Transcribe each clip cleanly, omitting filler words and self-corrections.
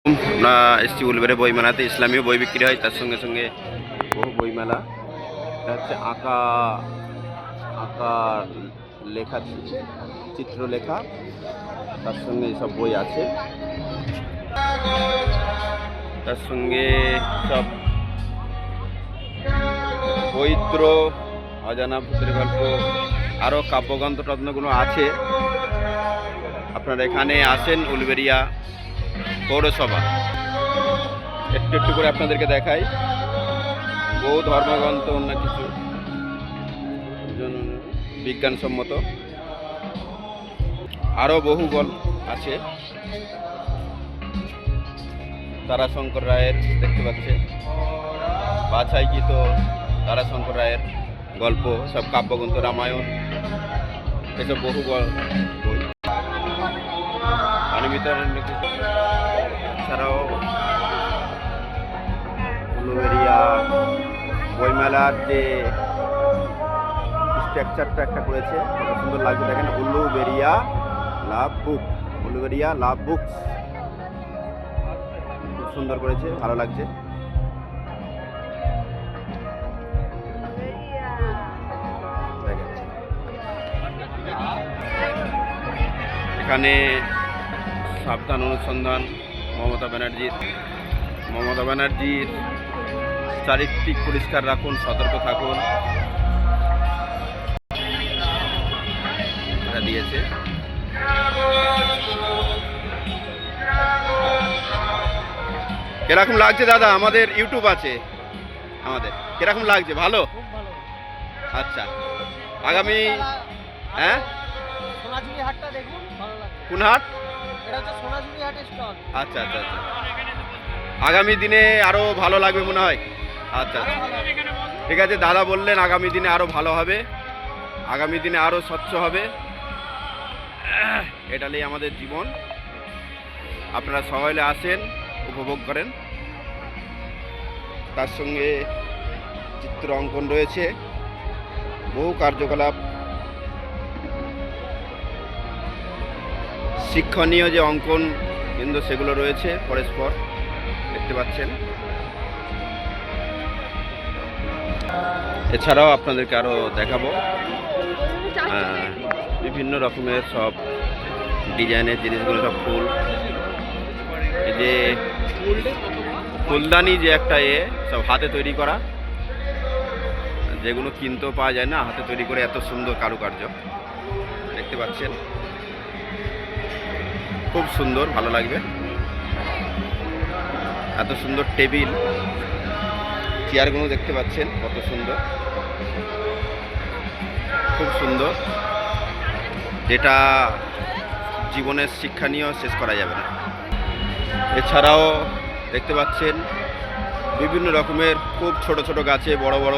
আমরা এসছি উলবেড়ে বইমেলাতে। ইসলামীয় বই বিক্রি হয়, তার সঙ্গে সঙ্গে বহু বইমেলা। এটা হচ্ছে আঁকা আঁকা লেখা, চিত্রলেখা, তার সঙ্গে এসব বই আছে। তার সঙ্গে সব পবিত্র, অজানা ভূতের গল্প, আরও কাব্যগ্রন্থ টগ্নগুলো আছে। আপনারা এখানে আসেন, উলবেড়িয়া পৌরসভা। একটু একটু করে আপনাদেরকে দেখাই। বহু ধর্মগ্রন্থ, অন্য কিছু বিজ্ঞানসম্মত আরও বহু গল্প আছে। তারাশঙ্কর রায়ের দেখতে পাচ্ছে, বাছাইকৃত তারাশঙ্কর রায়ের গল্প, সব কাব্যগ্রন্থ, রামায়ণ, এসব বহু বই। এছাড়াও উলুবেড়িয়া বইমেলার যে স্ট্রাকচারটা একটা করেছে, কত সুন্দর লাগছে দেখেন। উলুবেড়িয়া লাভ বুক, উলুবেড়িয়া লাভ বুকস, খুব সুন্দর করেছে, ভালো লাগছে। এখানে সাবধান অনুসন্ধান, মমতা ব্যানার্জির চারিত্রিক পরিষ্কার রাখুন, সতর্ক থাকুন, এটা দিয়েছে। কিরকম লাগছে দাদা? আমাদের ইউটিউব আছে, আমাদের কিরকম লাগছে? ভালো? আচ্ছা, আগামী হ্যাঁ কোন হাট? আচ্ছা আচ্ছা আচ্ছা, আগামী দিনে আরো ভালো লাগবে মনে হয়। আচ্ছা আচ্ছা, ঠিক আছে। দাদা বললেন আগামী দিনে আরো ভালো হবে, আগামী দিনে আরো স্বচ্ছ হবে। এটা নিয়ে আমাদের জীবন। আপনারা সবাই আসেন, উপভোগ করেন। তার সঙ্গে চিত্র অঙ্কন রয়েছে, বহু কার্যকলাপ, শিক্ষণীয় যে অঙ্কন কিন্তু সেগুলো রয়েছে পরস্পর, দেখতে পাচ্ছেন। এছাড়াও আপনাদেরকে আরও দেখাবো বিভিন্ন রকমের সব ডিজাইনের জিনিসগুলো, সব ফুল, এই যে ফুলদানি যে একটা সব হাতে তৈরি করা, যেগুলো কিনতেও পাওয়া যায় না, হাতে তৈরি করে এত সুন্দর কারুকার্য দেখতে পাচ্ছেন, খুব সুন্দর, ভালো লাগবে। এত সুন্দর টেবিল, চেয়ারগুলো দেখতে পাচ্ছেন কত সুন্দর, খুব সুন্দর, যেটা জীবনের শিক্ষা নিয়েও শেষ করা যাবে না। এছাড়াও দেখতে পাচ্ছেন বিভিন্ন রকমের খুব ছোট ছোট গাছে বড় বড়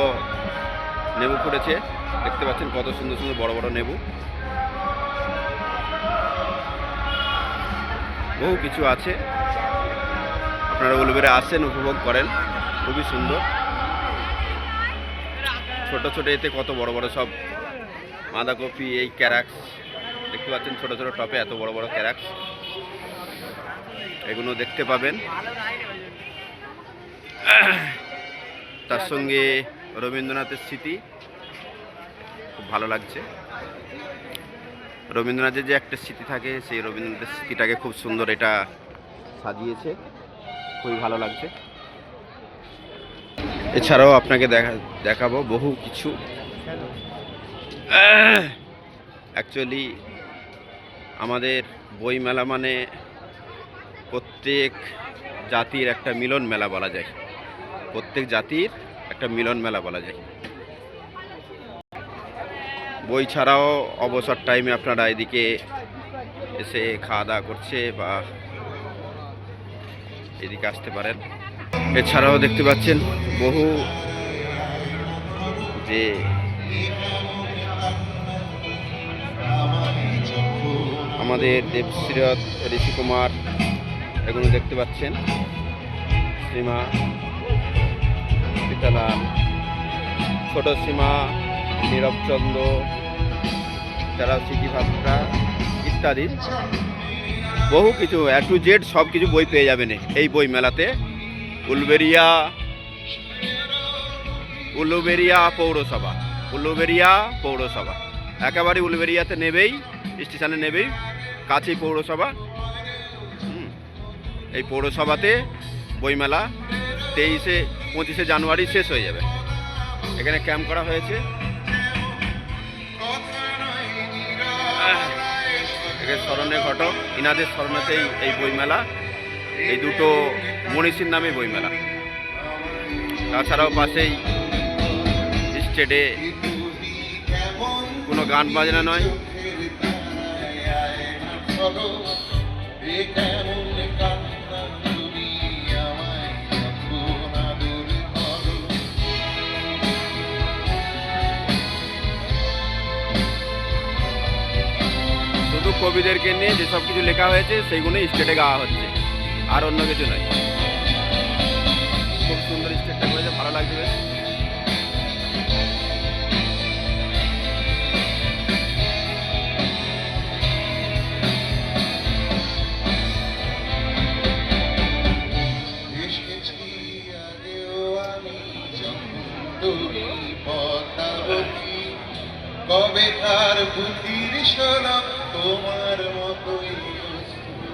নেবু ফুটেছে, দেখতে পাচ্ছেন কত সুন্দর সুন্দর বড় বড় নেবু। বহু কিছু আছে, আপনারা উলুবেড়ে আসেন, উপভোগ করেন, খুবই সুন্দর। ছোট ছোট এতে কত বড় বড় সব বাঁধাকপি, এই ক্যারাক্স দেখতে পাচ্ছেন, ছোট ছোট টপে এত বড় বড় ক্যারাক্স, এগুলো দেখতে পাবেন। তার সঙ্গে রবীন্দ্রনাথের স্মৃতি, খুব ভালো লাগছে। রবীন্দ্রনাথের যে একটা স্মৃতি থাকে, সেই রবীন্দ্রনাথের স্মৃতিটাকে খুব সুন্দর এটা সাজিয়েছে, খুবই ভালো লাগছে। এছাড়াও আপনাকে দেখাবো বহু কিছু। অ্যাকচুয়ালি আমাদের বই মেলা মানে প্রত্যেক জাতির একটা মিলন মেলা বলা যায়, প্রত্যেক জাতির একটা মিলন মেলা বলা যায়। বই ছাড়াও অবসর টাইমে আপনারা এদিকে এসে খাওয়া দাওয়া করছে বা এদিকে আসতে পারেন। এছাড়াও দেখতে পাচ্ছেন বহু যে আমাদের দেবশ্রীরথ, ঋষিকুমার, এগুলো দেখতে পাচ্ছেন, সীমা, সীতালাল, ছোট সীমা, নীরবচন্দ্র, যারা স্মৃতিভাবরা ইত্যাদি বহু কিছু A to Z সব কিছু বই পেয়ে যাবেন এই বই মেলাতে। উলুবেড়িয়া পৌরসভা একেবারে উলুবেড়িয়াতে নেবেই, স্টেশনে নেবেই, কাছেই পৌরসভা। এই পৌরসভাতে বইমেলা 25শে জানুয়ারি শেষ হয়ে যাবে। এখানে ক্যাম্প করা হয়েছে। স্মরণের ঘটক, ইনাদের স্মরণেতেই এই বইমেলা, এই দুটো মনীষীর নামে বইমেলা। তাছাড়াও পাশেই স্টেডে কোনো গান বাজনা নয়, শুধু কবিদেরকে নিয়ে যেসব কিছু লেখা হয়েছে সেইগুলোই স্টেটে গাওয়া হচ্ছে, আর অন্য কিছু নয়। খুব সুন্দর স্টেটটা করেছে, ভালো লাগছে বেশ।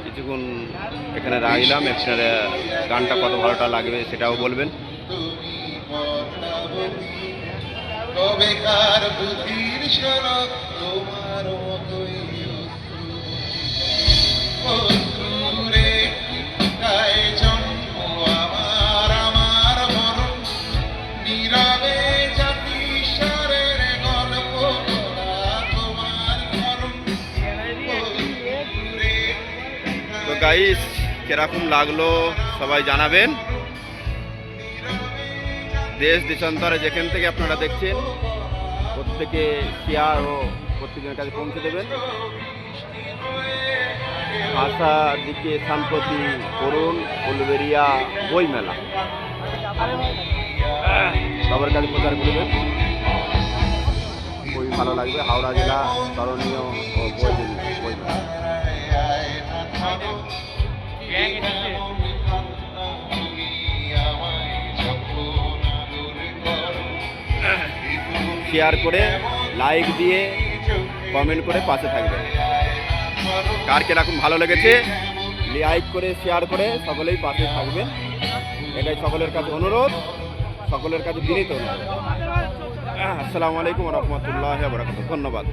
কিছুক্ষণ এখানে রাখলাম, আপনারা গানটা কত ভালোটা লাগবে সেটাও বলবেন। তো গাইস, কিরকম লাগলো সবাই জানাবেন। দেশ দেশান্তরে যেখান থেকে আপনারা দেখছেন প্রত্যেকে শেয়ার ও প্রত্যেকের কাছে পৌঁছে দেবেন। ভাষা দিকে সম্প্রতি করুন উলুবেড়িয়া বইমেলা, সবার কাছে প্রচার করবেন। খুবই ভালো লাগবে। হাওড়া জেলা স্মরণীয় ও বইমেলা। শেয়ার করে, লাইক দিয়ে, কমেন্ট করে পাশে থাকবেন। কার কিরকম ভালো লেগেছে লাইক করে, শেয়ার করে সকলেই পাশে থাকবেন। এটাই সকলের কাছে অনুরোধ, সকলের কাছে বিনীত অনুরোধ। আসসালামু আলাইকুম ওয়া রাহমাতুল্লাহি ওয়া বারাকাতুহু। ধন্যবাদ।